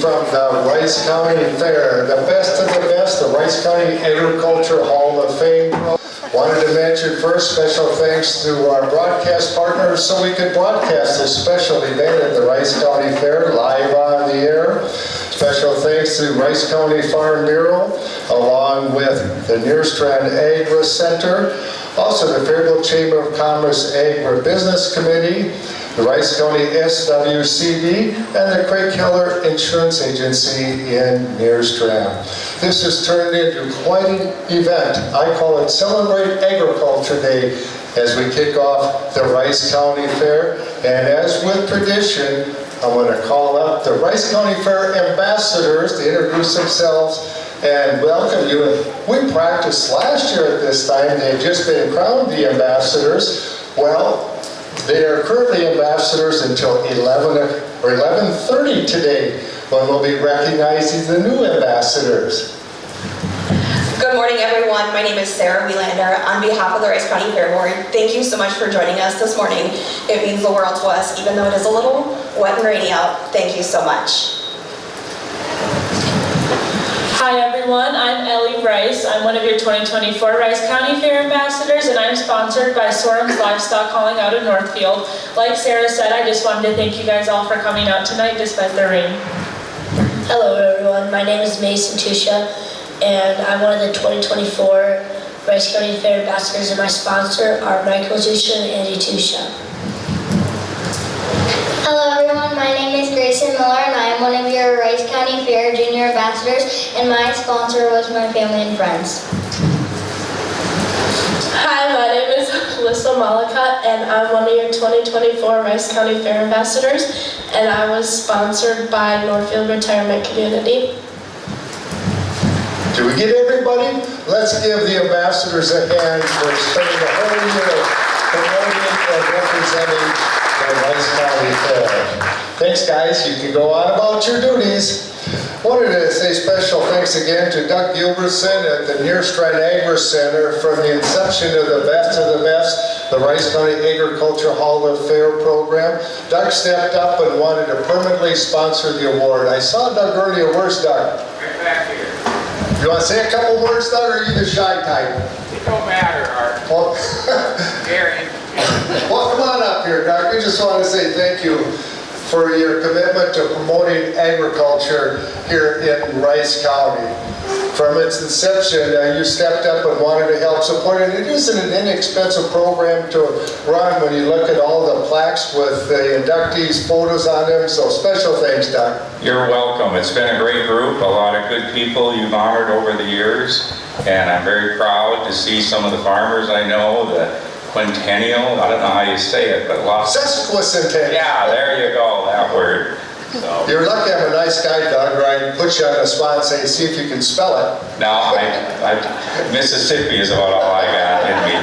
from the Rice County Fair, the best of the best, the Rice County Agriculture Hall of Fame. Wanted to mention first special thanks to our broadcast partners so we could broadcast this special event at the Rice County Fair live on the air. Special thanks to Rice County Farm Bureau along with the Nearstrand Agri Center, also the Faribault Chamber of Commerce Agribusiness Committee, the Rice County SWCD, and the Craig Keller Insurance Agency in Nearstrand. This has turned into quite an event. I call it Celebrate Agriculture Day as we kick off the Rice County Fair. And as with tradition, I'm going to call up the Rice County Fair ambassadors to introduce themselves and welcome you. We practiced last year at this time. They've just been crowned the ambassadors. Well, they are currently ambassadors until 11 or 11:30 today, when we'll be recognizing the new ambassadors. Good morning, everyone. My name is Sarah Wielander. On behalf of the Rice County Fair Board, thank you so much for joining us this morning. It means the world to us, even though it is a little wet and rainy out. Thank you so much. Hi everyone, I'm Ellie Rice. I'm one of your 2024 Rice County Fair Ambassadors, and I'm sponsored by Sorum's Livestock Hauling out of Northfield. Like Sarah said, I just wanted to thank you guys all for coming out tonight despite the rain. Hello everyone, my name is Mason Tusha, and I'm one of the 2024 Rice County Fair Ambassadors, and my sponsor are Michael Tusha and Angie Tusha. Hello everyone, my name is Grayson Miller and I am one of your Rice County Fair Junior Ambassadors, and my sponsor was my family and friends. Hi, my name is Alyssa Malika, and I'm one of your 2024 Rice County Fair Ambassadors, and I was sponsored by Northfield Retirement Community. Do we get everybody? Let's give the ambassadors a hand for spending the whole year promoting and representing the Rice County Fair. Thanks, guys. You can go on about your duties. Wanted to say special thanks again to Doug Gilbertson at the Nearstrand Agri Center for the inception of the best, the Rice County Agriculture Hall of Fame program. Doug stepped up and wanted to permanently sponsor the award. I saw Doug earlier. Where's Doug? Right back here. You want to say a couple words, Doug, or are you the shy type? It don't matter, Art. Well, Aaron. well, come on up here, Doug. We just want to say thank you for your commitment to promoting agriculture here in Rice County. From its inception, you stepped up and wanted to help support it. It isn't an inexpensive program to run when you look at all the plaques with the inductees' photos on them, so special thanks, Doug. You're welcome. It's been a great group, a lot of good people you've honored over the years, and I'm very proud to see some of the farmers I know, the quintennial, I don't know how you say it, but lots. Sesquicentennial. Yeah, there you go, that word. So. You're lucky I'm a nice guy, Doug, or I'd put you on the spot and say, see if you can spell it. No, Mississippi is about all I got in me.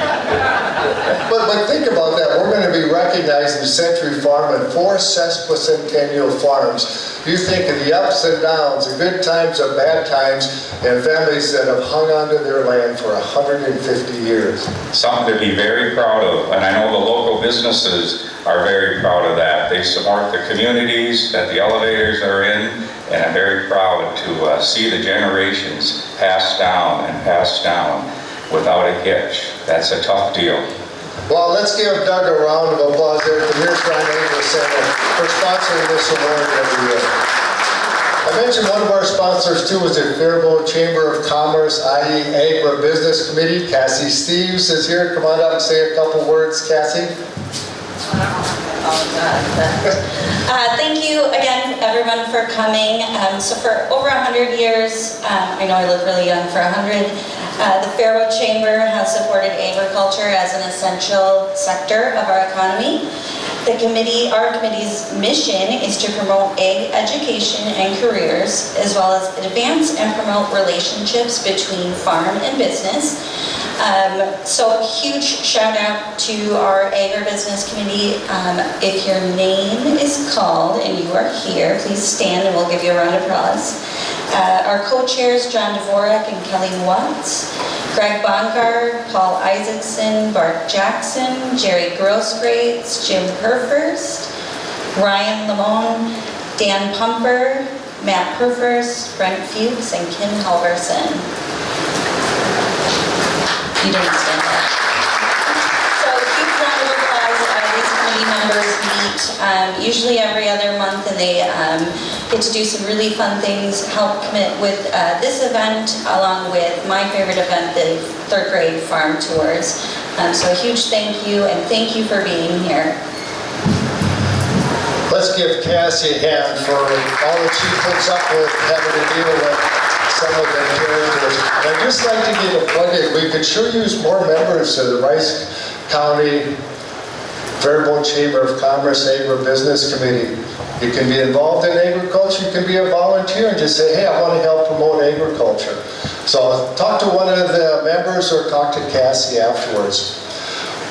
But think about that. We're going to be recognizing Century Farm and 4 sesquicentennial farms. You think of the ups and downs, the good times, the bad times, and families that have hung onto their land for 150 years. Something to be very proud of, and I know the local businesses are very proud of that. They support the communities that the elevators are in, and I'm very proud to see the generations passed down without a hitch. That's a tough deal. Well, let's give Doug a round of applause there at the Nearstrand Agri Center for sponsoring this award every year. I mentioned one of our sponsors too was the Faribault Chamber of Commerce, i.e. Agribusiness Committee. Cassie Steves is here. Come on up and say a couple words, Cassie. Thank you again, everyone, for coming. So for over 100 years, I know I look really young for 100, the Faribault Chamber has supported agriculture as an essential sector of our economy. Our committee's mission is to promote ag education and careers, as well as advance and promote relationships between farm and business. So huge shout out to our agribusiness committee. If your name is called and you are here, please stand and we'll give you a round of applause. Our co-chairs, John Dvorak and Kelly Watts, Greg Bongard, Paul Isaacson, Bart Jackson, Jerry Grosgrates, Jim Purfirst, Ryan Lamone, Dan Pumper, Matt Purfors, Brent Fuchs, and Kim Halverson. You didn't stand up. So a huge round of applause. These committee members meet usually every other month, and they get to do some really fun things, help commit with this event, along with my favorite event, the third grade farm tours. So a huge thank you, and thank you for being here. Let's give Cassie a hand for all that she puts up with having to deal with some of the characters. I'd just like to get appointed. We could sure use more members of the Rice County Faribault Chamber of Commerce Agribusiness Committee. You can be involved in agriculture, you can be a volunteer and just say, hey, I want to help promote agriculture. So talk to one of the members or talk to Cassie afterwards.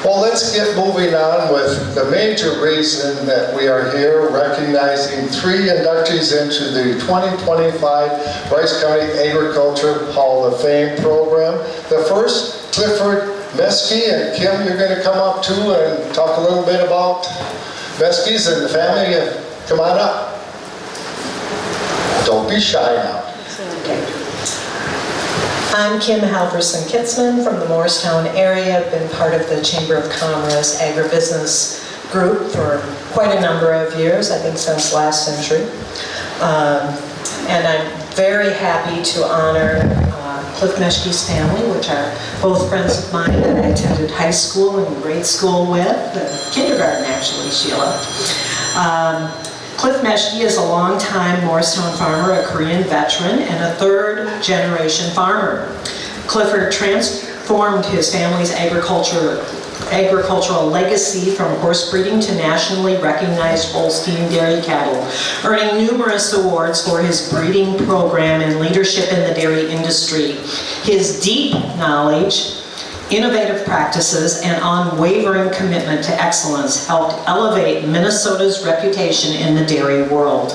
Well, let's get moving on with the major reason that we are here, recognizing 3 inductees into the 2025 Rice County Agriculture Hall of Fame program. The first, Clifford Meskey, and Kim, you're going to come up too and talk a little bit about Meskeys and the family. Come on up. Don't be shy now. I'm Kim Halverson-Kitzman from the Morristown area. I've been part of the Chamber of Commerce Agribusiness Group for quite a number of years, I think since last century. And I'm very happy to honor Cliff Meskey's family, which are both friends of mine that I attended high school and grade school with, kindergarten actually, Sheila. Cliff Meskey is a longtime Morristown farmer, a Korean veteran, and a third-generation farmer. Clifford transformed his family's agricultural legacy from horse breeding to nationally recognized Holstein dairy cattle, earning numerous awards for his breeding program and leadership in the dairy industry. His deep knowledge, innovative practices, and unwavering commitment to excellence helped elevate Minnesota's reputation in the dairy world.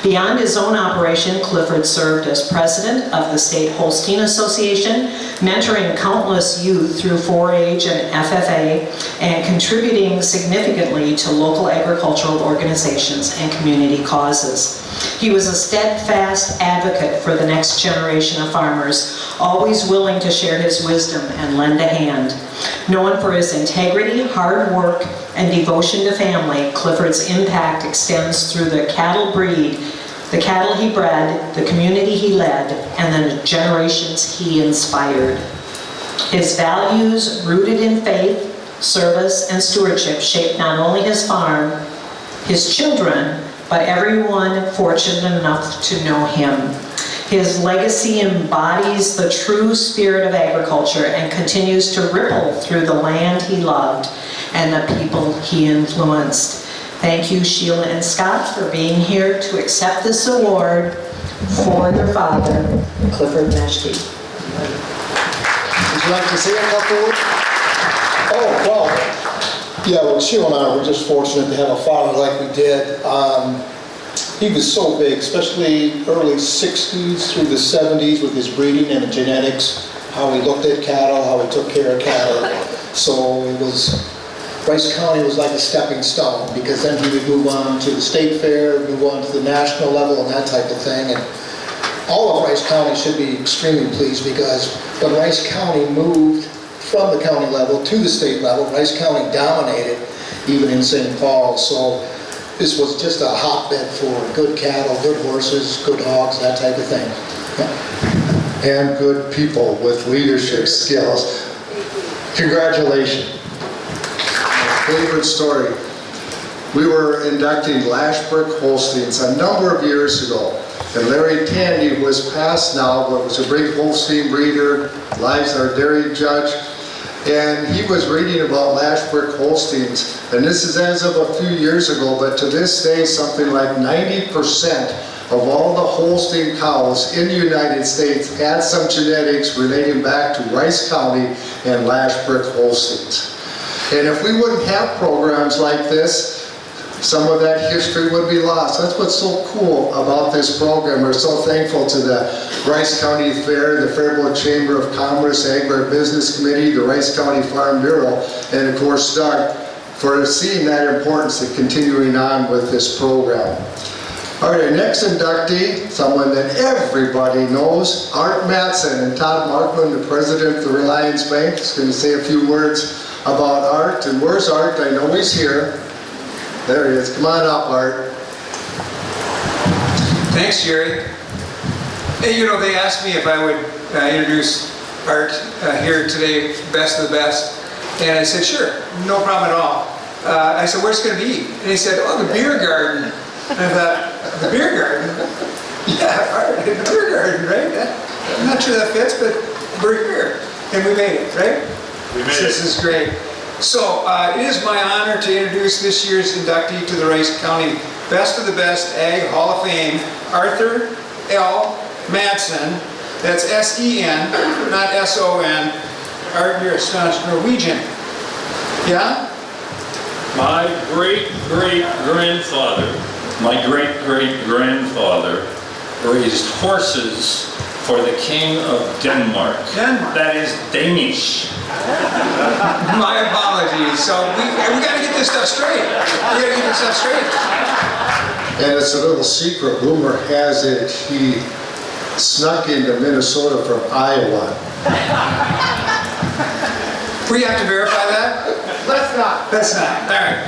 Beyond his own operation, Clifford served as president of the State Holstein Association, mentoring countless youth through 4-H and FFA, and contributing significantly to local agricultural organizations and community causes. He was a steadfast advocate for the next generation of farmers, always willing to share his wisdom and lend a hand. Known for his integrity, hard work, and devotion to family, Clifford's impact extends through the cattle breed, the cattle he bred, the community he led, and the generations he inspired. His values, rooted in faith, service, and stewardship, shaped not only his farm, his children, but everyone fortunate enough to know him. His legacy embodies the true spirit of agriculture and continues to ripple through the land he loved and the people he influenced. Thank you, Sheila and Scott, for being here to accept this award for their father, Clifford Meskey. Would you like to say a couple words? Oh, well, yeah, well, Sheila and I were just fortunate to have a father like we did. He was so big, especially early 60s through the 70s with his breeding and the genetics, how he looked at cattle, how he took care of cattle. So it was, Rice County was like a stepping stone, because then he would move on to the state fair, move on to the national level and that type of thing. And all of Rice County should be extremely pleased, because when Rice County moved from the county level to the state level, Rice County dominated, even in St. Paul. So this was just a hotbed for good cattle, good horses, good hogs, that type of thing. Yeah. And good people with leadership skills. Congratulations. Favorite story. We were inducting Lashbrook Holsteins a number of years ago. And Larry Tandy was passed now, but was a big Holstein breeder, lives our dairy judge. And he was reading about Lashbrook Holsteins. And this is as of a few years ago, but to this day, something like 90% of all the Holstein cows in the United States had some genetics relating back to Rice County and Lashbrook Holsteins. And if we wouldn't have programs like this, some of that history would be lost. That's what's so cool about this program. We're so thankful to the Rice County Fair, the Faribault Chamber of Commerce Agribusiness Committee, the Rice County Farm Bureau, and of course Doug, for seeing that importance of continuing on with this program. All right, our next inductee, someone that everybody knows, Art Mattson, and Todd Markman, the president of the Reliance Bank, is going to say a few words about Art. And where's Art? I know he's here. There he is. Come on up, Art. Thanks, Jerry. Hey, you know, they asked me if I would introduce Art here today, best of the best. And I said, sure, no problem at all. I said, where's it going to be? And he said, oh, the beer garden. And I thought, the beer garden? Yeah, Art, the beer garden, right? I'm not sure that fits, but we're here. And we made it, right? We made it. This is great. So it is my honor to introduce this year's inductee to the Rice County Best of the Best Ag Hall of Fame, Arthur L. Mattson. That's S-E-N, not S-O-N. Art, you're a staunch Norwegian. Yeah? My great-great-grandfather raised horses for the King of Denmark. Denmark. That is Danish. My apologies. So we got to get this stuff straight. We got to get this stuff straight. And it's a little secret. Rumor has it he snuck into Minnesota from Iowa. We have to verify that? Let's not. That's not. All right.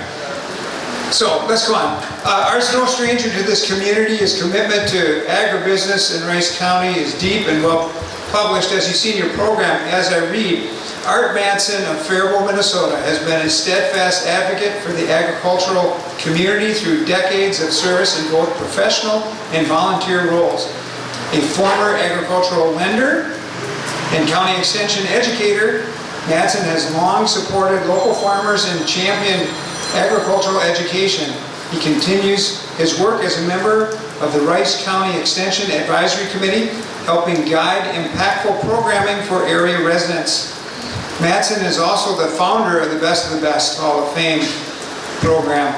So let's go on. Art's no stranger to this community. His commitment to agribusiness in Rice County is deep and well published. As you see in your program, as I read, Art Mattson of Faribault, Minnesota has been a steadfast advocate for the agricultural community through decades of service in both professional and volunteer roles. A former agricultural lender and county extension educator, Mattson has long supported local farmers and championed agricultural education. He continues his work as a member of the Rice County Extension Advisory Committee, helping guide impactful programming for area residents. Mattson is also the founder of the Best of the Best Hall of Fame program,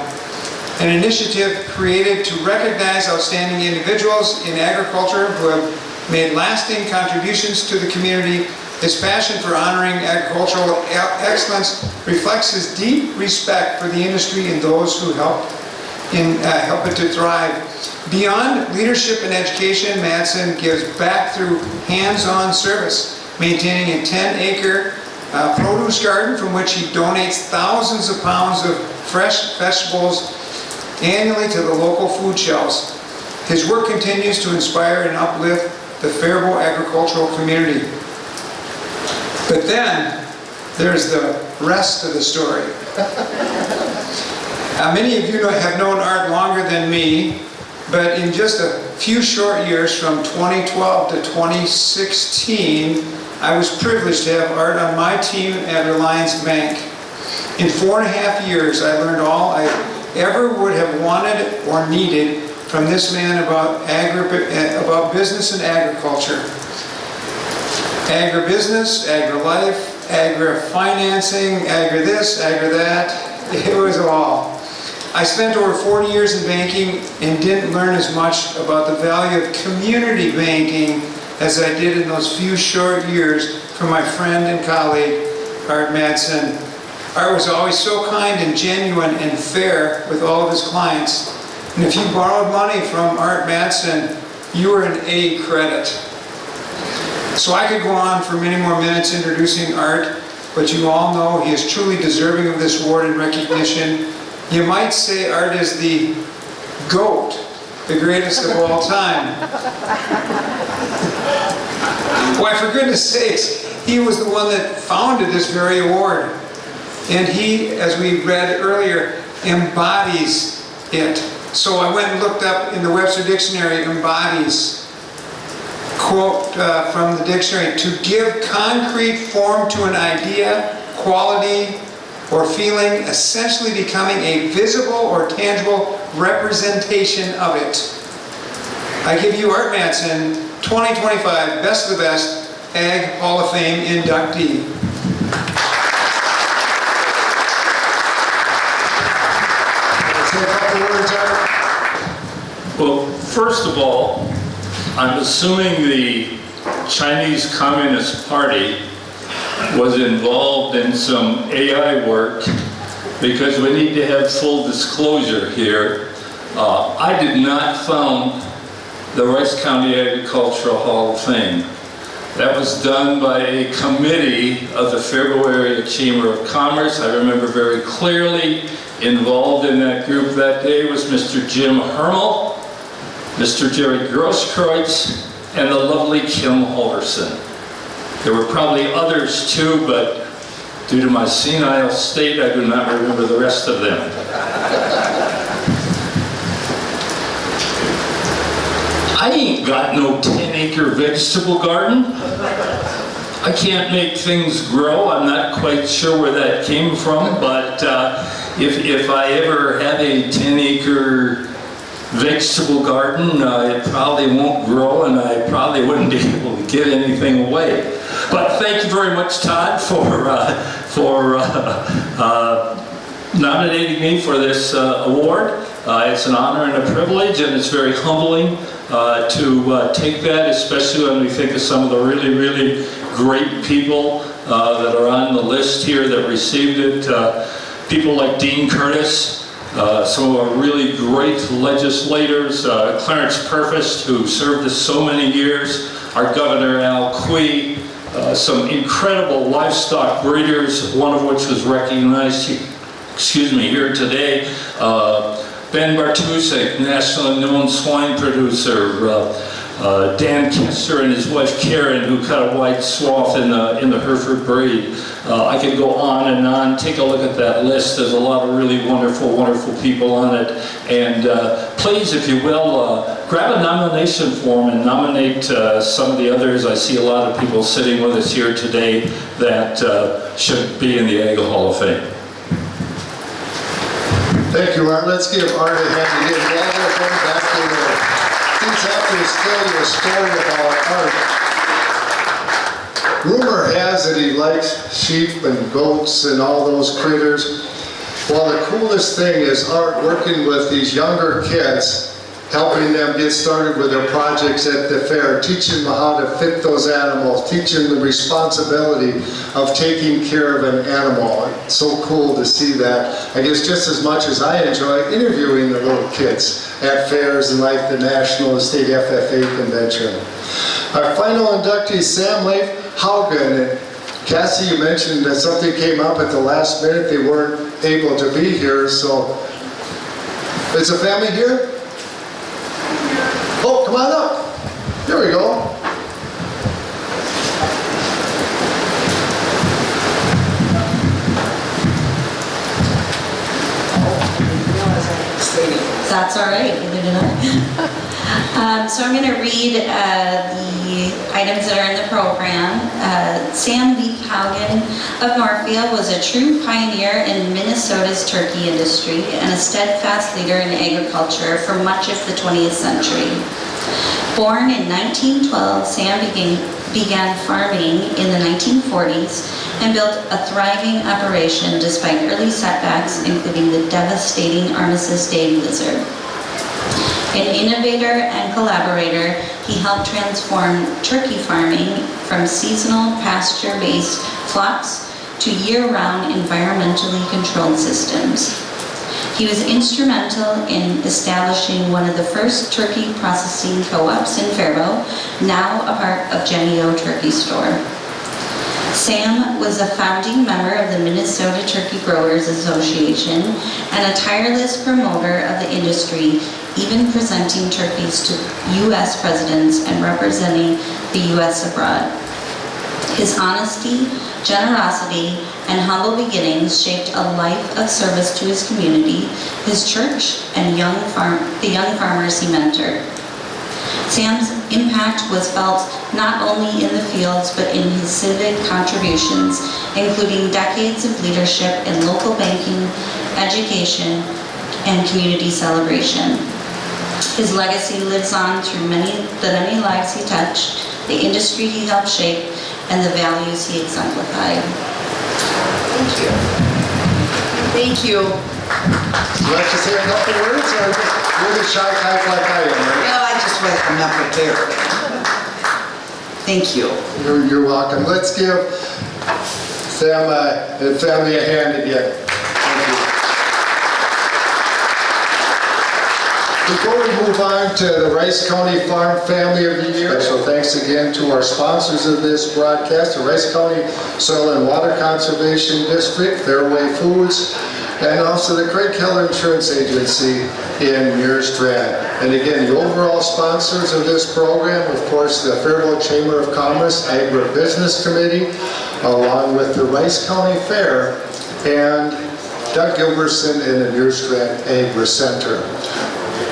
an initiative created to recognize outstanding individuals in agriculture who have made lasting contributions to the community. His passion for honoring agricultural excellence reflects his deep respect for the industry and those who help it to thrive. Beyond leadership and education, Mattson gives back through hands-on service, maintaining a 10-acre produce garden from which he donates thousands of pounds of fresh vegetables annually to the local food shelves. His work continues to inspire and uplift the Faribault agricultural community. But then, there's the rest of the story. Many of you have known Art longer than me, but in just a few short years, from 2012 to 2016, I was privileged to have Art on my team at Reliance Bank. In 4.5 years, I learned all I ever would have wanted or needed from this man about business and agriculture. Agribusiness, agri-life, agri-financing, agri-this, agri-that. It was all. I spent over 40 years in banking and didn't learn as much about the value of community banking as I did in those few short years from my friend and colleague, Art Mattson. Art was always so kind and genuine and fair with all of his clients. And if you borrowed money from Art Mattson, you were an A credit. So I could go on for many more minutes introducing Art, but you all know he is truly deserving of this award and recognition. You might say Art is the GOAT, the greatest of all time. Why, for goodness sakes, he was the one that founded this very award. And he, as we read earlier, embodies it. So I went and looked up in the Webster Dictionary, embodies. Quote from the dictionary, to give concrete form to an idea, quality, or feeling, essentially becoming a visible or tangible representation of it. I give you Art Mattson, 2025 Best of the Best Ag Hall of Fame inductee. Say a couple words, Art. Well, first of all, I'm assuming the Chinese Communist Party was involved in some AI work, because we need to have full disclosure here. I did not found the Rice County Agricultural Hall of Fame. That was done by a committee of the Faribault Area Chamber of Commerce. I remember very clearly involved in that group that day was Mr. Jim Hermel, Mr. Jerry Grosskreutz, and the lovely Kim Holderson. There were probably others too, but due to my senile state, I do not remember the rest of them. I ain't got no 10-acre vegetable garden. I can't make things grow. I'm not quite sure where that came from, but if I ever had a 10-acre vegetable garden, it probably won't grow, and I probably wouldn't be able to give anything away. But thank you very much, Todd, for nominating me for this award. It's an honor and a privilege, and it's very humbling to take that, especially when we think of some of the really, really great people that are on the list here that received it. People like Dean Curtis, some of our really great legislators, Clarence Purvis, who served us so many years, our Governor Al Quie, some incredible livestock breeders, one of which was recognized here today. Ben Bartusek, nationally known swine producer, Dan Kester and his wife Karen, who cut a wide swath in the Hereford breed. I could go on and on. Take a look at that list. There's a lot of really wonderful, wonderful people on it. And please, if you will, grab a nomination form and nominate some of the others. I see a lot of people sitting with us here today that should be in the Ag Hall of Fame. Thank you, Art. Let's give Art a hand again. Welcome back to the Things After Still Your Story about Art. Rumor has it he likes sheep and goats and all those critters. Well, the coolest thing is Art working with these younger kids, helping them get started with their projects at the fair, teaching them how to fit those animals, teaching them the responsibility of taking care of an animal. It's so cool to see that. I guess just as much as I enjoy interviewing the little kids at fairs and like the National and State FFA Convention. Our final inductee, Sam Leif Haugen. And Cassie, you mentioned that something came up at the last minute. They weren't able to be here, so is the family here? Oh, come on up. Here we go. That's all right, neither did I. So I'm going to read the items that are in the program. Sam Leif Haugen of Northfield was a true pioneer in Minnesota's turkey industry and a steadfast leader in agriculture for much of the 20th century. Born in 1912, Sam began farming in the 1940s and built a thriving operation despite early setbacks, including the devastating Armistice Day blizzard. An innovator and collaborator, he helped transform turkey farming from seasonal pasture-based flocks to year-round environmentally controlled systems. He was instrumental in establishing one of the first turkey processing co-ops in Faribault, now a part of Genio Turkey Store. Sam was a founding member of the Minnesota Turkey Growers Association and a tireless promoter of the industry, even presenting turkeys to U.S. presidents and representing the U.S. abroad. His honesty, generosity, and humble beginnings shaped a life of service to his community, his church, and the young farmers he mentored. Sam's impact was felt not only in the fields but in his civic contributions, including decades of leadership in local banking, education, and community celebration. His legacy lives on through the many lives he touched, the industry he helped shape, and the values he exemplified. Thank you. Thank you. Would you like to say a couple words, or you're the shy type like I am, right? Well, I just read them up prepared. Thank you. You're welcome. Let's give Sam and family a hand again. Thank you. Before we move on to the Rice County Farm Family of the Year, special thanks again to our sponsors of this broadcast, the Rice County Soil and Water Conservation District, Fairway Foods, and also the Craig Keller Insurance Agency in Muirstrand. And again, the overall sponsors of this program, of course, the Faribault Chamber of Commerce Agribusiness Committee, along with the Rice County Fair, and Doug Gilbertson in the Muirstrand Agri Center.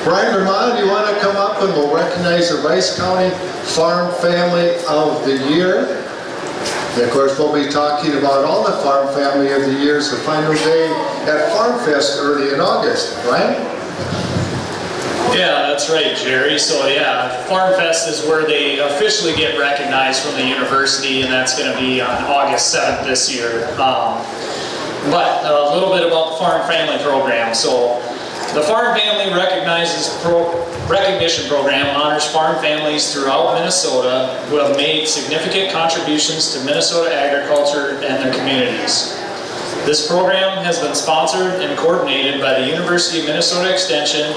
Brian Vermont, you want to come up and we'll recognize the Rice County Farm Family of the Year. And of course, we'll be talking about all the Farm Family of the Years, the final day at Farm Fest early in August. Brian? Yeah, that's right, Jerry. So yeah, Farm Fest is where they officially get recognized from the university, and that's going to be on August 7th this year. But a little bit about the Farm Family Program. So the Farm Family Recognition Program honors farm families throughout Minnesota who have made significant contributions to Minnesota agriculture and their communities. This program has been sponsored and coordinated by the University of Minnesota Extension,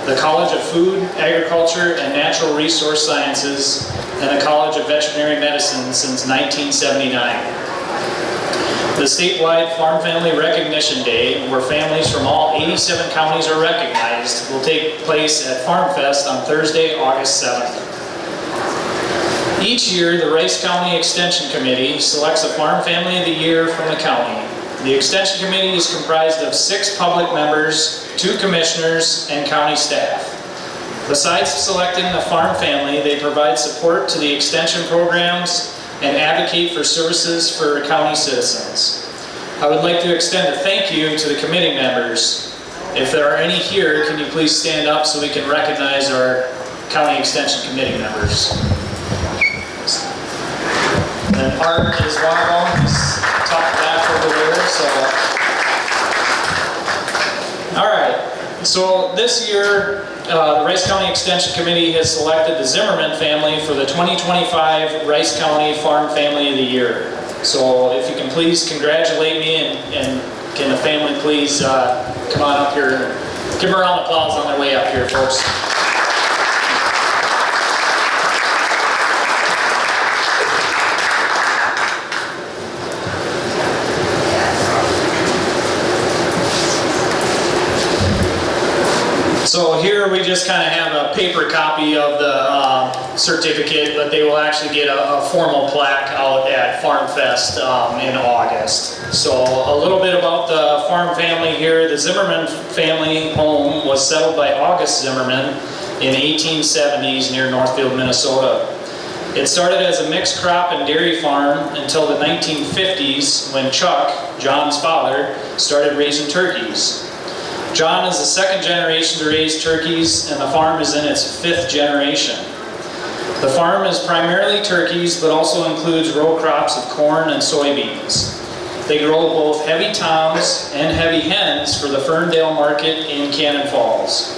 the College of Food, Agriculture, and Natural Resource Sciences, and the College of Veterinary Medicine since 1979. The statewide Farm Family Recognition Day, where families from all 87 counties are recognized, will take place at Farm Fest on Thursday, August 7th. Each year, the Rice County Extension Committee selects a Farm Family of the Year from the county. The Extension Committee is comprised of 6 public members, 2 commissioners, and county staff. Besides selecting the farm family, they provide support to the extension programs and advocate for services for county citizens. I would like to extend a thank you to the committee members. If there are any here, can you please stand up so we can recognize our County Extension Committee members. And Art is one of them. He's top back over there. All right. So this year, the Rice County Extension Committee has selected the Zimmerman family for the 2025 Rice County Farm Family of the Year. So if you can please congratulate me, and can the family please come on up here. Give them a round of applause on their way up here, folks. So here we just kind of have a paper copy of the certificate, but they will actually get a formal plaque out at Farm Fest in August. So a little bit about the farm family here. The Zimmerman family home was settled by August Zimmerman in 1870s near Northfield, Minnesota. It started as a mixed crop and dairy farm until the 1950s when Chuck, John's father, started raising turkeys. John is the second generation to raise turkeys, and the farm is in its 5th generation. The farm is primarily turkeys, but also includes row crops of corn and soybeans. They grow both heavy toms and heavy hens for the Ferndale market in Cannon Falls.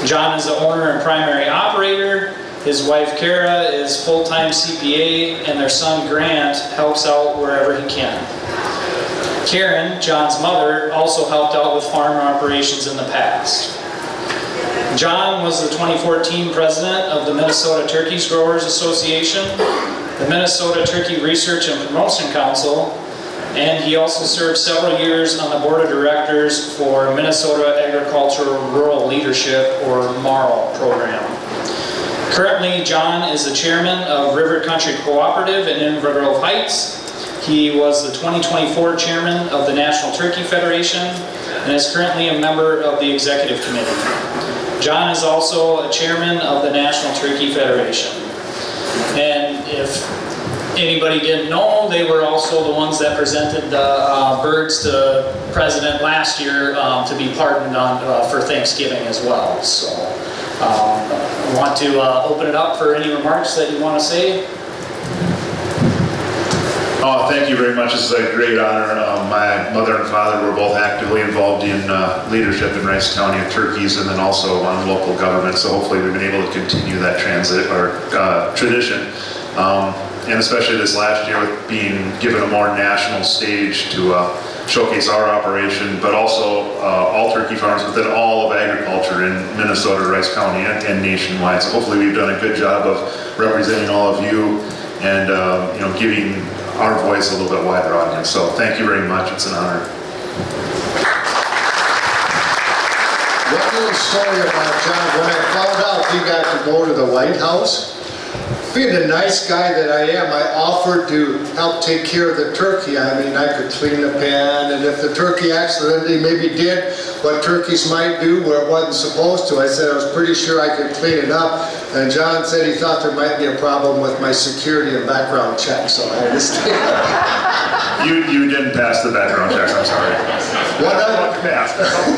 John is the owner and primary operator. His wife Kara is full-time CPA, and their son Grant helps out wherever he can. Karen, John's mother, also helped out with farm operations in the past. John was the 2014 president of the Minnesota Turkeys Growers Association, the Minnesota Turkey Research and Promotion Council, and he also served several years on the board of directors for Minnesota Agricultural Rural Leadership, or MARL program. Currently, John is the chairman of River Country Cooperative in Inver Grove Heights. He was the 2024 chairman of the National Turkey Federation and is currently a member of the executive committee. John is also a chairman of the National Turkey Federation. And if anybody didn't know, they were also the ones that presented the birds to President last year to be pardoned on for Thanksgiving as well. So I want to open it up for any remarks that you want to say. Oh, thank you very much. This is a great honor. My mother and father were both actively involved in leadership in Rice County of turkeys, and then also on local government. So hopefully we've been able to continue that tradition. And especially this last year with being given a more national stage to showcase our operation, but also all turkey farms within all of agriculture in Minnesota, Rice County, and nationwide. So hopefully we've done a good job of representing all of you and giving our voice a little bit wider audience. So thank you very much. It's an honor. One little story about John. When I found out he got to go to the White House, being the nice guy that I am, I offered to help take care of the turkey. I mean, I could clean the pan, and if the turkey accidentally maybe did what turkeys might do where it wasn't supposed to, I said I was pretty sure I could clean it up. And John said he thought there might be a problem with my security and background check, so I understand. You didn't pass the background checks, I'm sorry.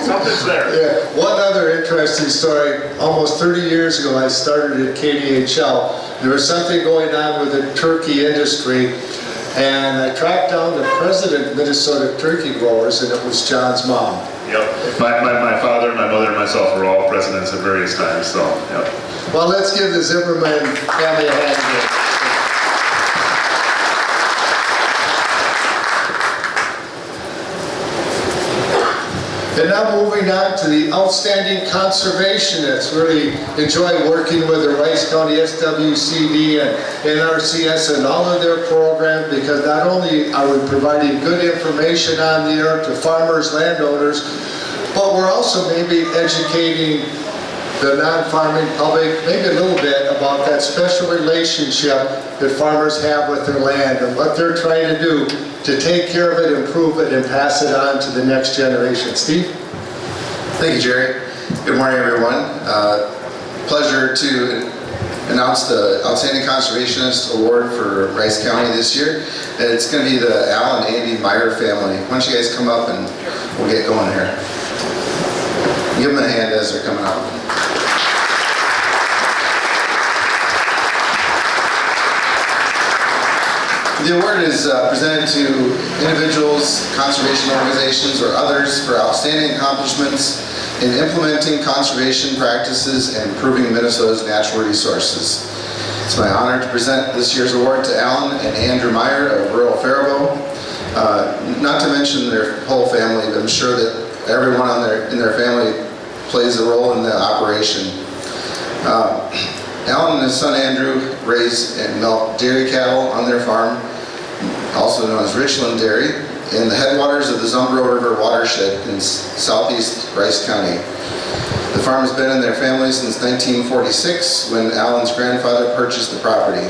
Something's there. Yeah. One other interesting story. Almost 30 years ago, I started at KDHL. There was something going on with the turkey industry, and I tracked down the president of Minnesota Turkey Growers, and it was John's mom. Yep. My father, my mother, and myself were all presidents at various times, so, yep. Well, let's give the Zimmerman family a hand here. And now moving on to the outstanding conservationists. Really enjoy working with the Rice County SWCD and NRCS and all of their programs, because not only are we providing good information on the air to farmers, landowners, but we're also maybe educating the non-farming public maybe a little bit about that special relationship that farmers have with their land and what they're trying to do to take care of it, improve it, and pass it on to the next generation. Steve? Thank you, Jerry. Good morning, everyone. Pleasure to announce the Outstanding Conservationist Award for Rice County this year. It's going to be the Al and Andy Meyer family. Why don't you guys come up and we'll get going here. Give them a hand as they're coming up. The award is presented to individuals, conservation organizations, or others for outstanding accomplishments in implementing conservation practices and improving Minnesota's natural resources. It's my honor to present this year's award to Alan and Andrew Meyer of rural Faribault. Not to mention their whole family, but I'm sure that everyone in their family plays a role in the operation. Alan and his son Andrew raise and milk dairy cattle on their farm, also known as Richland Dairy, in the headwaters of the Zumbro River watershed in southeast Rice County. The farm has been in their family since 1946, when Alan's grandfather purchased the property.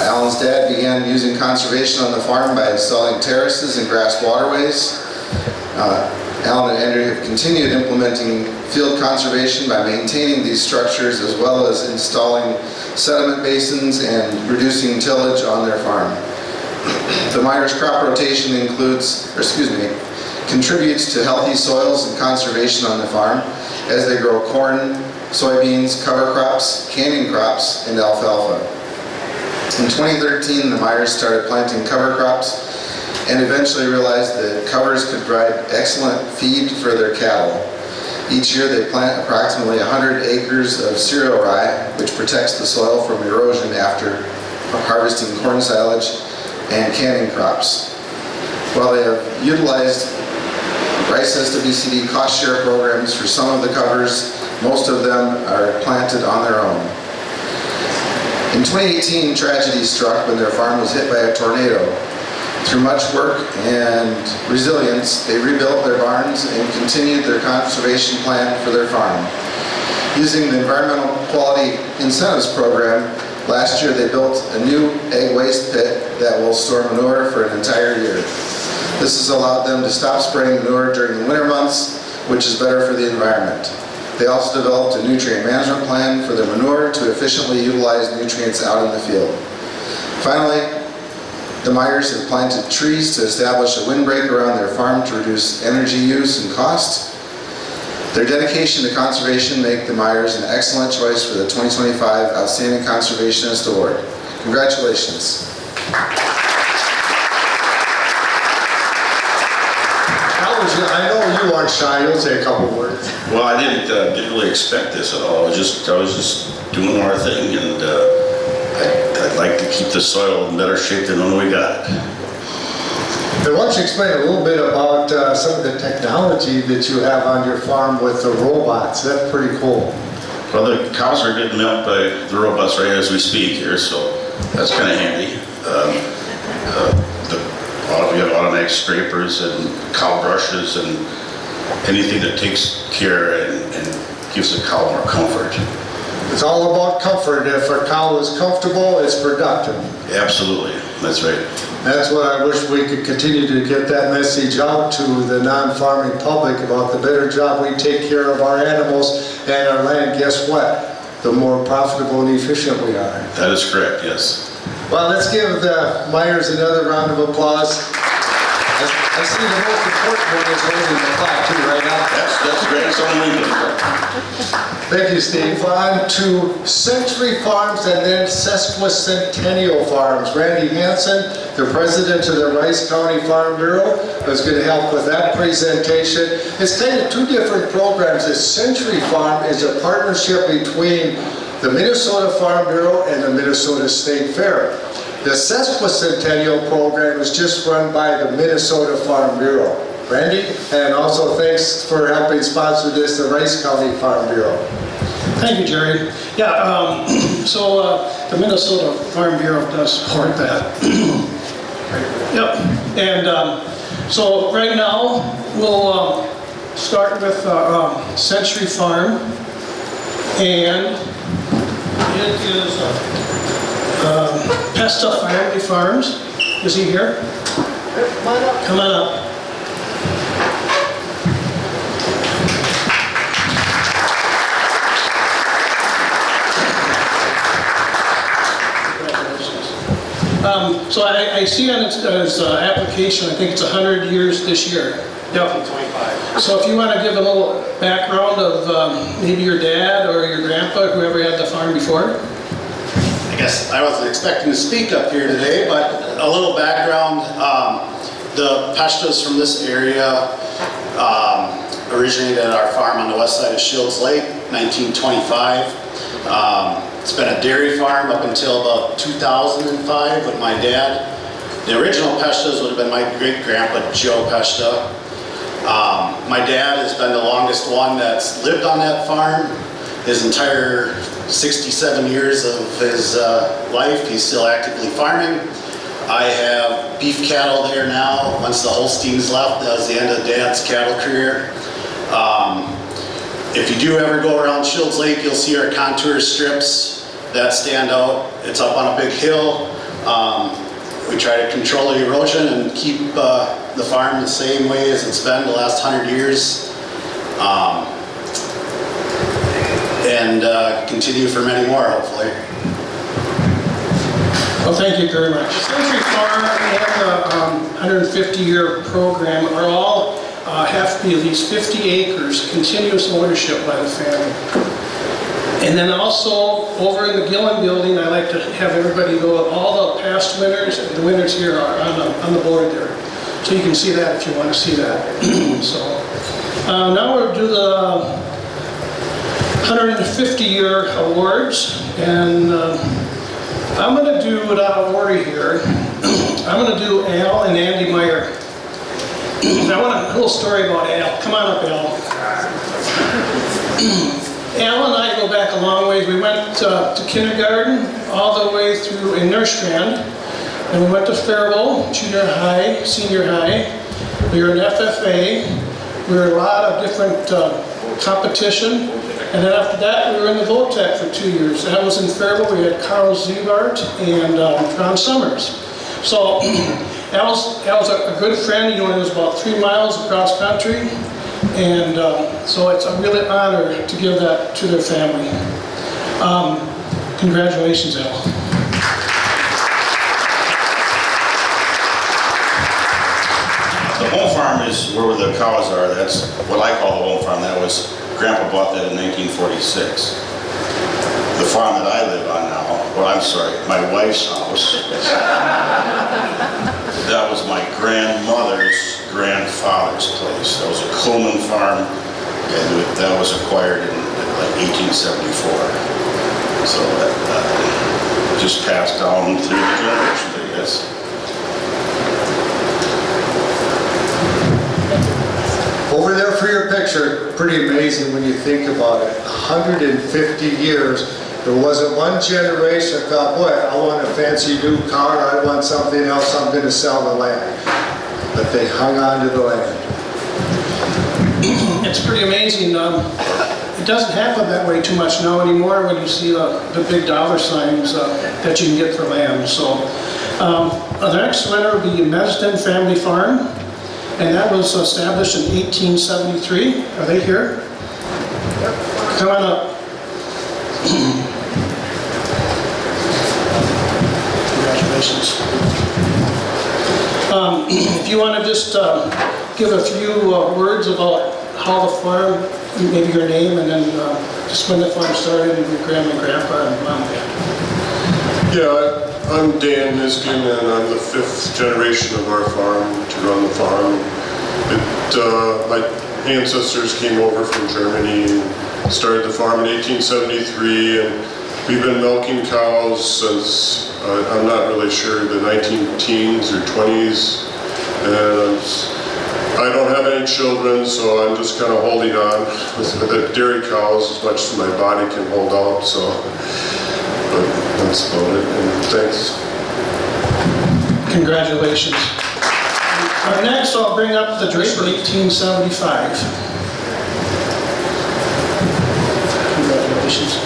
Alan's dad began using conservation on the farm by installing terraces and grass waterways. Alan and Andrew have continued implementing field conservation by maintaining these structures, as well as installing sediment basins and reducing tillage on their farm. The Myers crop rotation contributes to healthy soils and conservation on the farm as they grow corn, soybeans, cover crops, canning crops, and alfalfa. In 2013, the Myers started planting cover crops and eventually realized that covers could provide excellent feed for their cattle. Each year they plant approximately 100 acres of cereal rye, which protects the soil from erosion after harvesting corn silage and canning crops. While they have utilized Rice SWCD cost share programs for some of the covers, most of them are planted on their own. In 2018, tragedy struck when their farm was hit by a tornado. Through much work and resilience, they rebuilt their barns and continued their conservation plan for their farm. Using the Environmental Quality Incentives Program, last year they built a new egg waste pit that will store manure for an entire year. This has allowed them to stop spraying manure during the winter months, which is better for the environment. They also developed a nutrient management plan for their manure to efficiently utilize nutrients out in the field. Finally, the Myers have planted trees to establish a windbreak around their farm to reduce energy use and cost. Their dedication to conservation make the Myers an excellent choice for the 2025 Outstanding Conservationist Award. Congratulations. I know you aren't shy. You'll say a couple words. Well, I didn't really expect this at all. I was just doing our thing, and I'd like to keep the soil in better shape than when we got it. And why don't you explain a little bit about some of the technology that you have on your farm with the robots? That's pretty cool. Well, the cows are getting milked by the robots right as we speak here, so that's kind of handy. We have automatic scrapers and cow brushes and anything that takes care and gives the cow more comfort. It's all about comfort. If a cow is comfortable, it's productive. Absolutely, that's right. That's what I wish we could continue to get that message out to the non-farming public about the better job we take care of our animals and our land. Guess what? The more profitable and efficient we are. That is correct, yes. Well, let's give the Myers another round of applause. I see the most important one is holding the plaque too right now. That's grandson Lincoln. Thank you, Steve. On to Century Farms and then Sesquicentennial Farms. Randy Hansen, the president of the Rice County Farm Bureau, is going to help with that presentation. It's kind of two different programs. The Century Farm is a partnership between the Minnesota Farm Bureau and the Minnesota State Fair. The Sesquicentennial program is just run by the Minnesota Farm Bureau. Randy, and also thanks for helping sponsor this, the Rice County Farm Bureau. Thank you, Jerry. Yeah, the Minnesota Farm Bureau does support that. Yep, and so right now we'll start with Century Farm, and it is Pesta Family Farms. Is he here? Come on up. So I see on its application, I think it's 100 years this year. Yep. 25. So if you want to give a little background of maybe your dad or your grandpa, whoever had the farm before. I guess I wasn't expecting to speak up here today, but a little background. The Pestas from this area originated at our farm on the west side of Shields Lake, 1925. It's been a dairy farm up until about 2005 with my dad. The original Pestas would have been my great-grandpa, Joe Pesta. My dad has been the longest one that's lived on that farm. His entire 67 years of his life, he's still actively farming. I have beef cattle there now. Once the Holsteins left, that was the end of Dad's cattle career. If you do ever go around Shields Lake, you'll see our contour strips that stand out. It's up on a big hill. We try to control the erosion and keep the farm the same way as it's been the last 100 years. And continue for many more, hopefully. Well, thank you very much. Century Farm and the 150-year program are all have to be at least 50 acres, continuous ownership by the family. And then also, over in the Gillen building, I like to have everybody go, all the past winners, the winners here are on the board there. So you can see that if you want to see that. So now we'll do the 150-year awards, and I'm going to do, without worry here, I'm going to do Al and Andy Meyer. I want a little story about Al. Come on up, Al. Al and I go back a long ways. We went to kindergarten all the way through in Nerstrand, and we went to Faribault, junior high, senior high. We were in FFA. We were in a lot of different competition. And then after that, we were in the Voltec for 2 years. That was in Faribault. We had Carl Ziebart and Ron Summers. So Al's a good friend. He only was about 3 miles across country. And so it's a really honor to give that to their family. Congratulations, Al. The home farm is where the cows are. That's what I call the home farm. That was, Grandpa bought that in 1946. The farm that I live on now, well, I'm sorry, my wife's house, that was my grandmother's grandfather's place. That was a Coleman farm, and that was acquired in like 1874. So that just passed down through the generations, I guess. Over there for your picture, pretty amazing when you think about it. 150 years, there wasn't one generation that thought, boy, I want a fancy new car, I want something else, I'm going to sell the land. But they hung on to the land. It's pretty amazing. It doesn't happen that way too much now anymore when you see the big dollar signs that you can get for land. So the next winner will be Mesden Family Farm, and that was established in 1873. Are they here? Come on up. Congratulations. If you want to just give a few words about how the farm, maybe your name, and then just when the farm started, and your grandma and grandpa and mom and dad. Yeah, I'm Dan Niskin, and I'm the 5th generation of our farm to run the farm. My ancestors came over from Germany and started the farm in 1873, and we've been milking cows since, I'm not really sure, the 19-teens or 20s. And I don't have any children, so I'm just kind of holding on with the dairy cows as much as my body can hold out, so, but that's about it, and thanks. Congratulations. Next, I'll bring up the Draper 1875. Congratulations.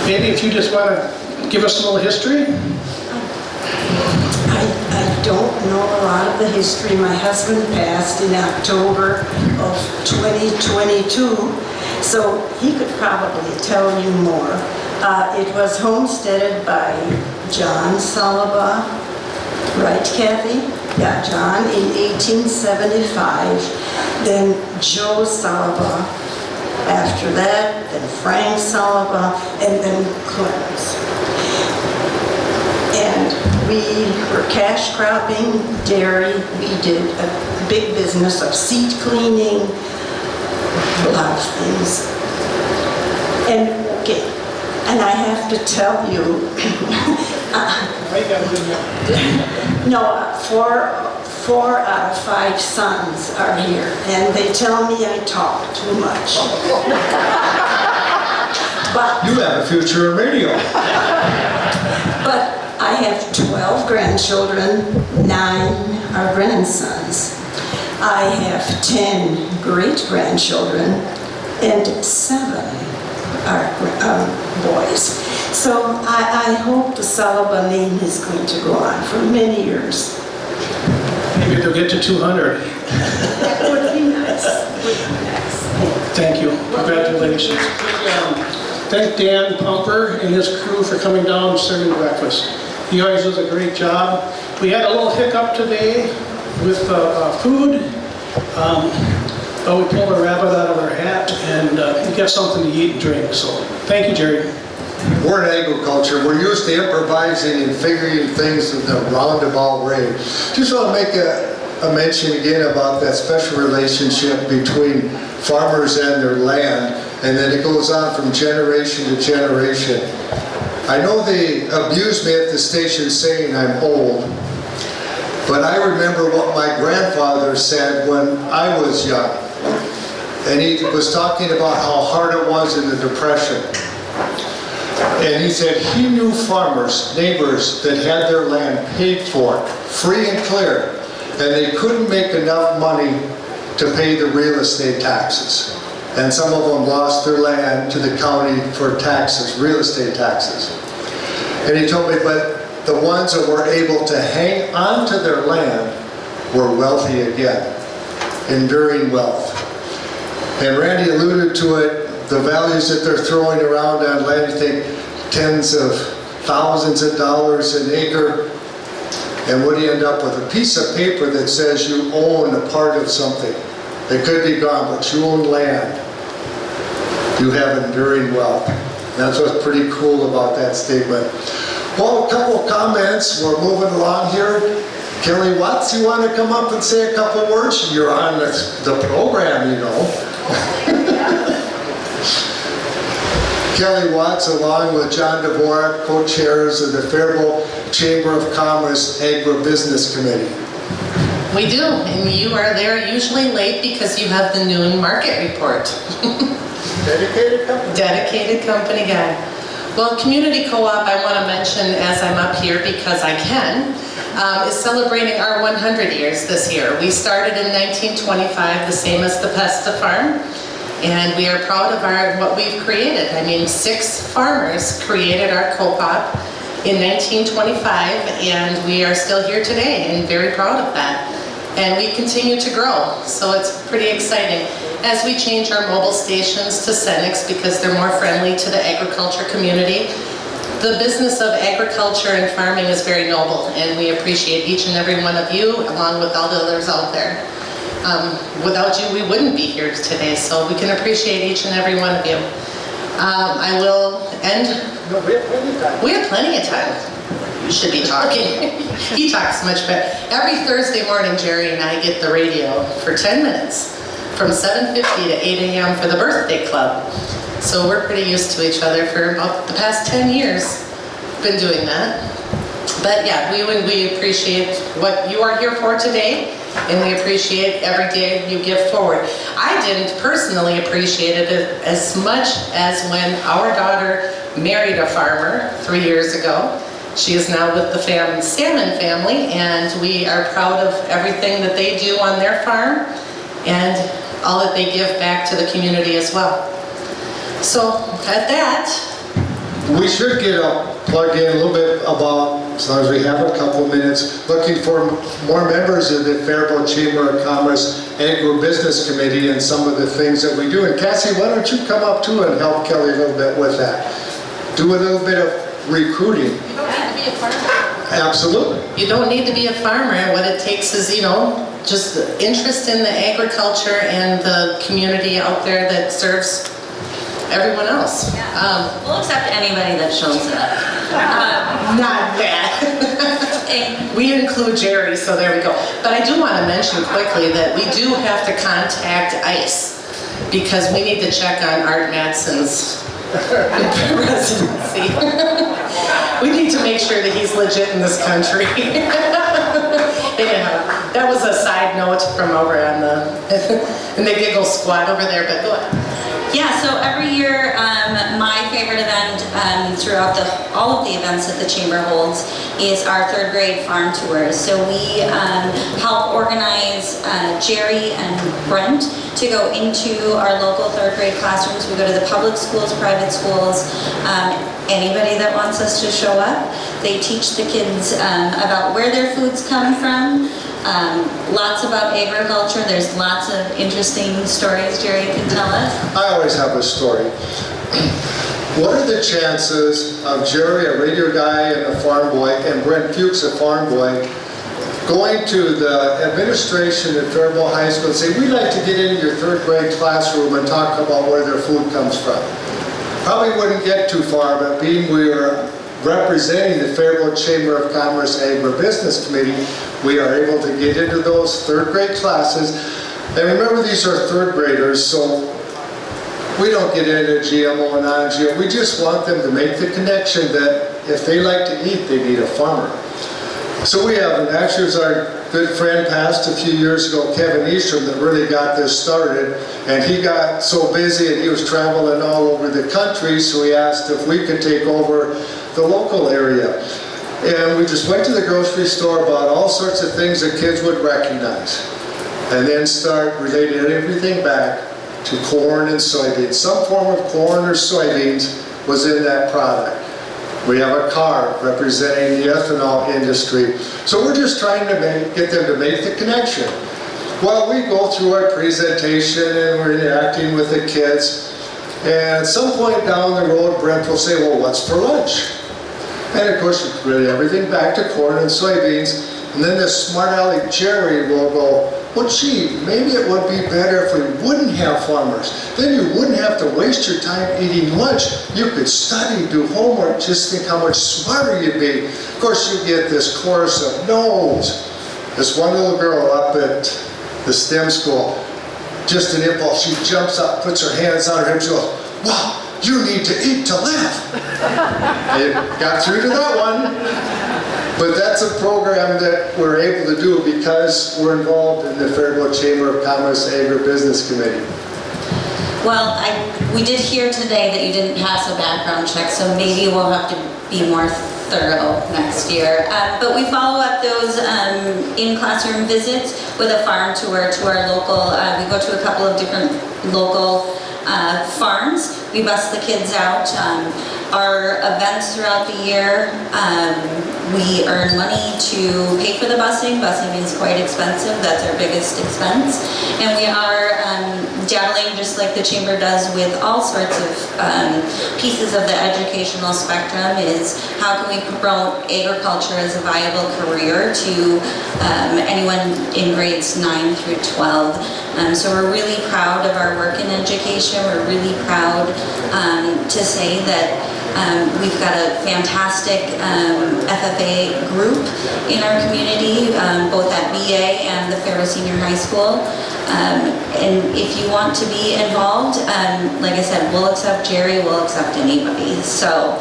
Maybe if you just want to give us a little history. I don't know a lot of the history. My husband passed in October of 2022, so he could probably tell you more. It was homesteaded by John Salaba, right, Kathy? Yeah, John, in 1875. Then Joe Salaba after that, then Frank Salaba, and then Clarence. And we were cash cropping, dairy. We did a big business of seat cleaning, a lot of things. And okay, and I have to tell you, no, four out of 5 sons are here, and they tell me I talk too much. But you have a future in radio. But I have 12 grandchildren, 9 are grandsons. I have 10 great-grandchildren, and 7 are boys. So I hope the Salaba name is going to go on for many years. Maybe they'll get to 200. That would be nice. Thank you. Congratulations. Thank Dan Pumper and his crew for coming down and serving breakfast. He always does a great job. We had a little hiccup today with food, but we pulled a rabbit out of our hat and we got something to eat and drink. So thank you, Jerry. We're in agriculture. We're used to improvising and figuring things in a roundabout way. Just want to make a mention again about that special relationship between farmers and their land, and then it goes on from generation to generation. I know they abuse me at the station saying I'm old, but I remember what my grandfather said when I was young. And he was talking about how hard it was in the Depression. And he said he knew farmers, neighbors, that had their land paid for, free and clear, and they couldn't make enough money to pay the real estate taxes. And some of them lost their land to the county for taxes, real estate taxes. And he told me, but the ones that were able to hang on to their land were wealthy again, enduring wealth. And Randy alluded to it, the values that they're throwing around on land, you think tens of thousands of dollars an acre. And what do you end up with? A piece of paper that says you own a part of something. It could be gone, but you own land. You have enduring wealth. That's what's pretty cool about that statement. Well, a couple of comments. We're moving along here. Kelly Watts, you want to come up and say a couple words? You're on the program, you know. Kelly Watts, along with John Dvorak, co-chairs of the Faribault Chamber of Commerce Agribusiness Committee. We do, and you are there usually late because you have the noon market report. Dedicated company. Dedicated company guy. Well, Community Co-op, I want to mention as I'm up here because I can, is celebrating our 100 years this year. We started in 1925, the same as the Pesta Farm, and we are proud of what we've created. I mean, 6 farmers created our co-op in 1925, and we are still here today and very proud of that. And we continue to grow, so it's pretty exciting. As we change our mobile stations to Senex because they're more friendly to the agriculture community, the business of agriculture and farming is very noble, and we appreciate each and every one of you, along with all the others out there. Without you, we wouldn't be here today, so we can appreciate each and every one of you. I will end. No, we have plenty of time. We have plenty of time. You should be talking. He talks much better. Every Thursday morning, Jerry and I get the radio for 10 minutes from 7:50 to 8 a.m. for the birthday club. So we're pretty used to each other for about the past 10 years. Been doing that. But yeah, we appreciate what you are here for today, and we appreciate every day you give forward. I didn't personally appreciate it as much as when our daughter married a farmer 3 years ago. She is now with the Salmon family, and we are proud of everything that they do on their farm and all that they give back to the community as well. So at that, We should get plugged in a little bit about, as long as we have a couple minutes, looking for more members of the Faribault Chamber of Commerce Agribusiness Committee and some of the things that we do. And Cassie, why don't you come up too and help Kelly a little bit with that? Do a little bit of recruiting. you don't have to be a farmer. Absolutely. You don't need to be a farmer. What it takes is, just the interest in the agriculture and the community out there that serves everyone else. We'll accept anybody that shows up. Not that. We include Jerry, so there we go. But I do want to mention quickly that we do have to contact ICE because we need to check on Art Madsen's residency. We need to make sure that he's legit in this country. Anyhow, that was a side note from over on in the giggle squad over there, but go ahead. Yeah, so every year, my favorite event throughout all of the events that the Chamber holds is our 3rd grade farm tours. So we help organize Jerry and Brent to go into our local 3rd grade classrooms. We go to the public schools, private schools, anybody that wants us to show up. They teach the kids about where their foods come from, lots about agriculture. There's lots of interesting stories Jerry can tell us. I always have a story. What are the chances of Jerry, a radio guy and a farm boy, and Brent Fuchs, a farm boy, going to the administration at Faribault High School and say, we'd like to get into your 3rd grade classroom and talk about where their food comes from? Probably wouldn't get too far, but being we are representing the Faribault Chamber of Commerce Agribusiness Committee, we are able to get into those 3rd grade classes. And remember, these are 3rd graders, so we don't get into GMO and non-GMO. We just want them to make the connection that if they like to eat, they need a farmer. So we have, and actually it was our good friend passed a few years ago, Kevin Eastrom, that really got this started. And he got so busy and he was traveling all over the country, so he asked if we could take over the local area. And we just went to the grocery store, bought all sorts of things that kids would recognize, and then start relating everything back to corn and soybeans. Some form of corn or soybeans was in that product. We have a car representing the ethanol industry. So we're just trying to get them to make the connection. Well, we go through our presentation and we're interacting with the kids. And at some point down the road, Brent will say, well, what's for lunch? And of course, it's really everything back to corn and soybeans. And then this smart aleck Jerry will go, well, gee, maybe it would be better if we wouldn't have farmers. Then you wouldn't have to waste your time eating lunch. You could study, do homework, just think how much smarter you'd be. Of course, you get this chorus of no's. This one little girl up at the STEM school, just an impulse, she jumps up, puts her hands on her hips, and goes, wow, you need to eat to live. You got through to that one. But that's a program that we're able to do because we're involved in the Faribault Chamber of Commerce Agribusiness Committee. Well, we did hear today that you didn't pass a background check, so maybe we'll have to be more thorough next year. But we follow up those in-classroom visits with a farm tour to our local, we go to a couple of different local farms. We bus the kids out. Our events throughout the year, we earn money to pay for the busing. Busing is quite expensive. That's our biggest expense. And we are dabbling, just like the Chamber does, with all sorts of pieces of the educational spectrum, is how can we promote agriculture as a viable career to anyone in grades 9 through 12. So we're really proud of our work in education. We're really proud to say that we've got a fantastic FFA group in our community, both at BA and the Faribault Senior High School. And if you want to be involved, like I said, we'll accept Jerry, we'll accept anybody. So,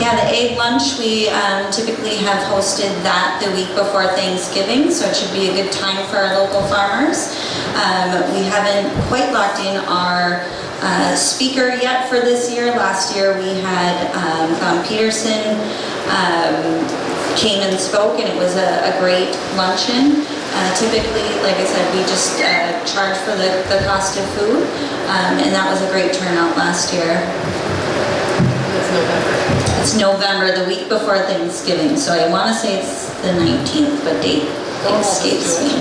yeah, the egg lunch, we typically have hosted that the week before Thanksgiving, so it should be a good time for our local farmers. We haven't quite locked in our speaker yet for this year. Last year we had Tom Peterson came and spoke, and it was a great luncheon. Typically, like I said, we just charge for the cost of food, and that was a great turnout last year. It's November, the week before Thanksgiving, so I want to say it's the 19th, but date escapes me.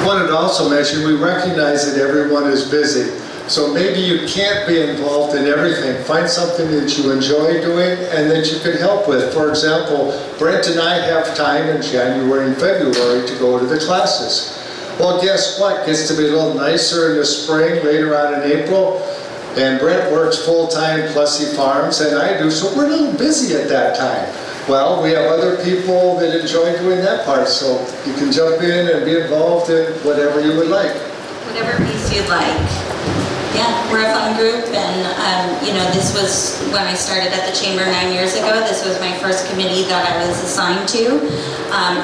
Wanted to also mention, we recognize that everyone is busy, so maybe you can't be involved in everything. Find something that you enjoy doing and that you can help with. For example, Brent and I have time in January and February to go to the classes. Well, guess what? Gets to be a little nicer in the spring, later on in April. And Brent works full-time, plus he farms, and I do, so we're a little busy at that time. Well, we have other people that enjoy doing that part, so you can jump in and be involved in whatever you would like. Whatever piece you'd like. Yeah, we're a fun group, and you know, this was when I started at the Chamber 9 years ago. This was my first committee that I was assigned to.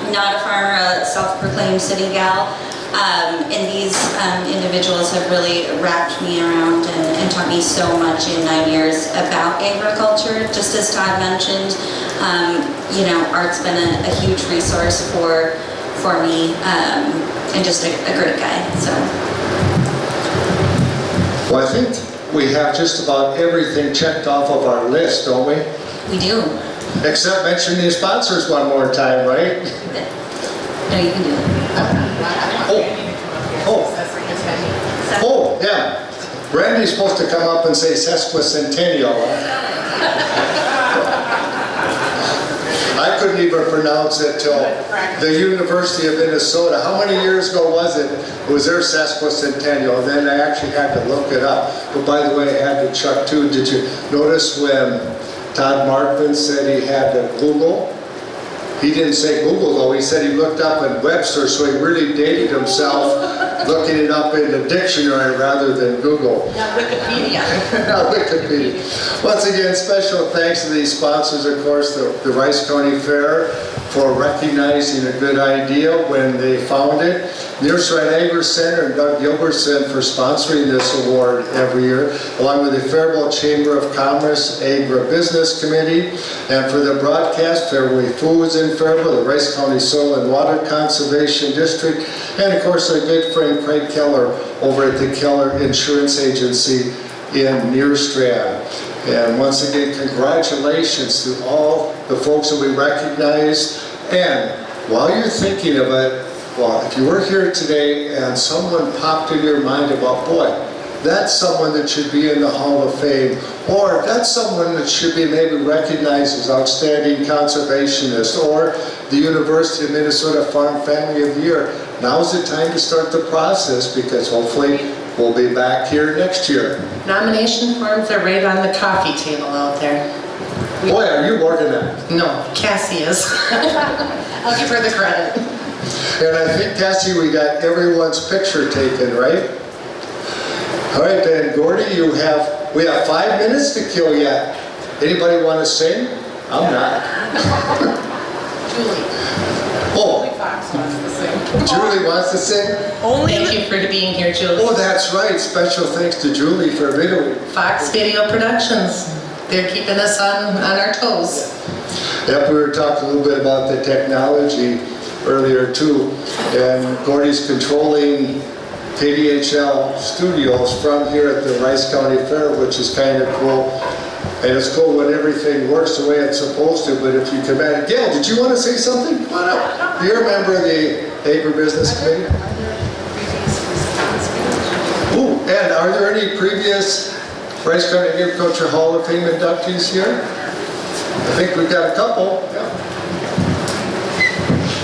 Not a farmer, a self-proclaimed city gal. And these individuals have really wrapped me around and taught me so much in 9 years about agriculture. Just as Todd mentioned, you know, art's been a huge resource for me, and just a great guy. So. Well, I think we have just about everything checked off of our list, don't we? We do. Except mention the sponsors one more time, right? No, you can do it. Oh, yeah. Randy's supposed to come up and say sesquicentennial. I couldn't even pronounce it till the University of Minnesota. How many years ago was it? It was their sesquicentennial. And then I actually had to look it up. But by the way, I had to check too. Did you notice when Todd Markman said he had to Google? He didn't say Google though, he said he looked up in Webster, so he really dated himself looking it up in the dictionary rather than Google. Not Wikipedia. Not Wikipedia. Once again, special thanks to these sponsors, of course, the Rice County Fair, for recognizing a good idea when they found it. Nearstrand Agri Center and Doug Gilbertson for sponsoring this award every year, along with the Faribault Chamber of Commerce Agribusiness Committee, and for the broadcast, Fairway Foods in Faribault, the Rice County Soil and Water Conservation District, and of course our good friend Craig Keller over at the Keller Insurance Agency in Nearstrand. And once again, congratulations to all the folks that we recognized. And while you're thinking of it, well, if you were here today and someone popped in your mind about, boy, that's someone that should be in the Hall of Fame, or that's someone that should be maybe recognized as outstanding conservationist, or the University of Minnesota Farm Family of the Year, now's the time to start the process, because hopefully we'll be back here next year. Nomination forms are right on the coffee table out there. Boy, are you working that? No, Cassie is. I'll give her the credit. And I think, Cassie, we got everyone's picture taken, right? All right, then, Gordy, we have 5 minutes to kill yet. Anybody want to sing? I'm not. Julie. Oh, Fox wants to sing. Julie wants to sing? Thank you for being here, Julie. Oh, that's right. Special thanks to Julie for videoing. Fox Video Productions. They're keeping us on our toes. Yep, we were talking a little bit about the technology earlier too, and Gordy's controlling KDHL studios from here at the Rice County Fair, which is kind of cool. And it's cool when everything works the way it's supposed to, but if you come back, Gail, did you want to say something? Come on up. You're a member of the Agribusiness Committee? Ooh, and are there any previous Rice County Agriculture Hall of Fame inductees here? I think we've got a couple. Yeah.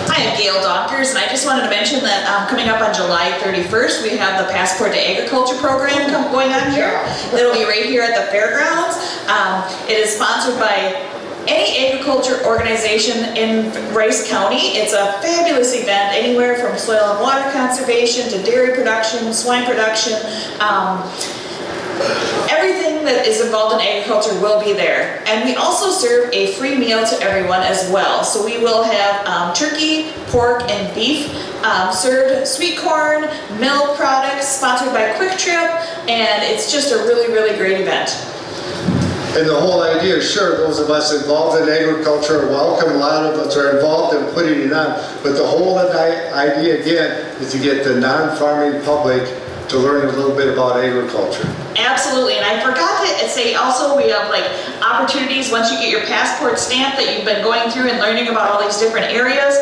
Hi, I'm Gail Dockers, and I just wanted to mention that coming up on July 31st, we have the Passport to Agriculture program going on here. It'll be right here at the fairgrounds. It is sponsored by any agriculture organization in Rice County. It's a fabulous event, anywhere from soil and water conservation to dairy production, swine production. Everything that is involved in agriculture will be there. And we also serve a free meal to everyone as well. So we will have turkey, pork, and beef served, sweet corn, milk products, sponsored by Quick Trip, and it's just a really, really great event. And the whole idea is, sure, those of us involved in agriculture are welcome. A lot of us are involved in putting it on. But the whole idea, again, is to get the non-farming public to learn a little bit about agriculture. Absolutely, and I forgot to say also, we have like opportunities once you get your passport stamp that you've been going through and learning about all these different areas.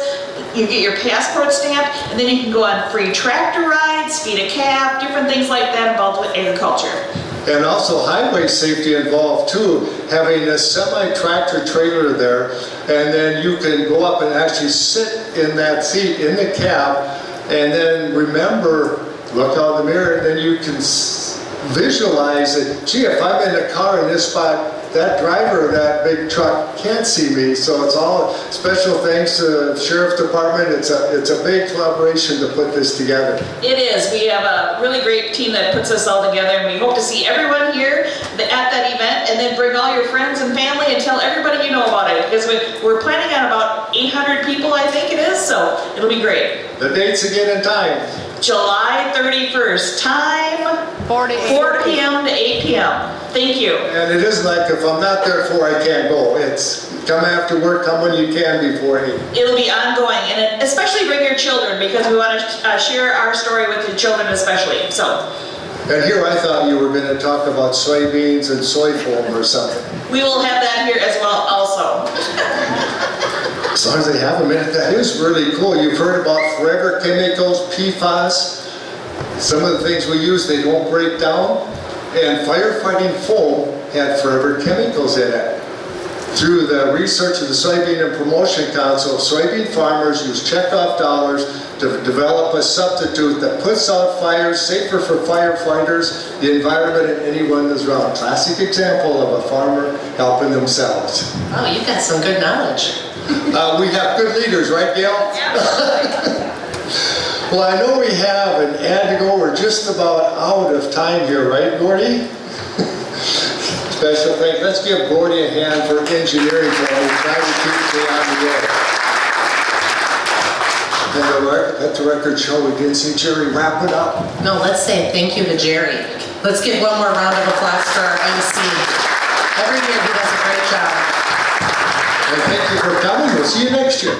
You get your passport stamp, and then you can go on free tractor rides, feed a calf, different things like that involved with agriculture. And also highway safety involved too, having a semi-tractor trailer there, and then you can go up and actually sit in that seat in the cab, and then remember, look out the mirror, and then you can visualize it. Gee, if I'm in a car in this spot, that driver of that big truck can't see me. So it's all special thanks to the Sheriff's Department. It's a big collaboration to put this together. It is. We have a really great team that puts us all together, and we hope to see everyone here at that event, and then bring all your friends and family and tell everybody you know about it, because we're planning on about 800 people, I think it is, so it'll be great. The dates again and time. July 31st, time 4 p.m. to 8 p.m. Thank you. And it isn't like if I'm not there for, I can't go. It's come after work, come when you can before 8. It'll be ongoing, and especially bring your children, because we want to share our story with the children especially. So. And here I thought you were going to talk about soybeans and soy foam or something. We will have that here as well also. As long as they have a minute, that is really cool. You've heard about forever chemicals, PFAS. Some of the things we use, they don't break down. And firefighting foam had forever chemicals in it. Through the research of the Soybean and Promotion Council, soybean farmers use checkoff dollars to develop a substitute that puts out fires, safer for firefighters, the environment, and anyone that's around. Classic example of a farmer helping themselves. Oh, you've got some good knowledge. We have good leaders, right, Gail? Well, I know we have an ad to go. We're just about out of time here, right, Gordy? Special thanks. Let's give Gordy a hand for engineering for all. We're trying to keep it on the air. And let the record show we didn't see Jerry wrap it up. No, let's say thank you to Jerry. Let's give one more round of applause for our MC. Every year he does a great job. And thank you for coming. We'll see you next year.